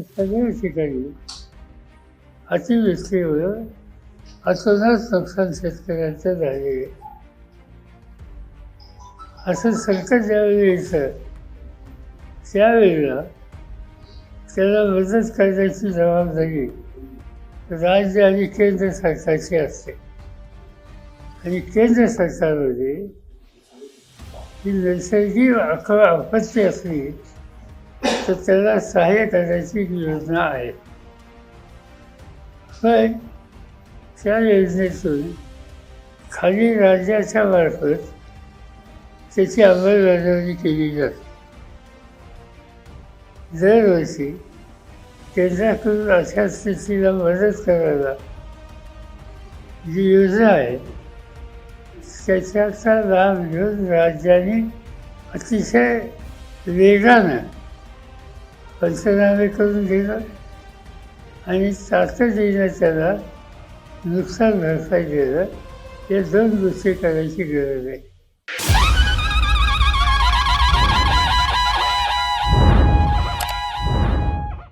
सगळ्या ठिकाणी अतिवृष्टीमुळं अतोनात नुकसान शेतकऱ्यांचं झालेलं आहे. असं संकट ज्यावेळी येतं त्यावेळेला त्याला मदत करण्याची जबाबदारी राज्य आणि केंद्र सरकारची असते. आणि केंद्र सरकारमध्ये ही नैसर्गिक आपत्ती असली तर त्याला सहाय्य करण्याची एक योजना आहे. पण त्या योजनेतून खाली राज्याच्या मार्फत त्याची अंमलबजावणी केली जाते. दरवर्षी केंद्राकडून अशा स्थितीला मदत करायला जी योजना आहे त्याच्याचा लाभ घेऊन राज्याने अतिशय वेगानं पंचनामे करून घेणं आणि तातडीनं त्याला नुकसान भरपाई देणं या दोन गोष्टी करायची गरज आहे.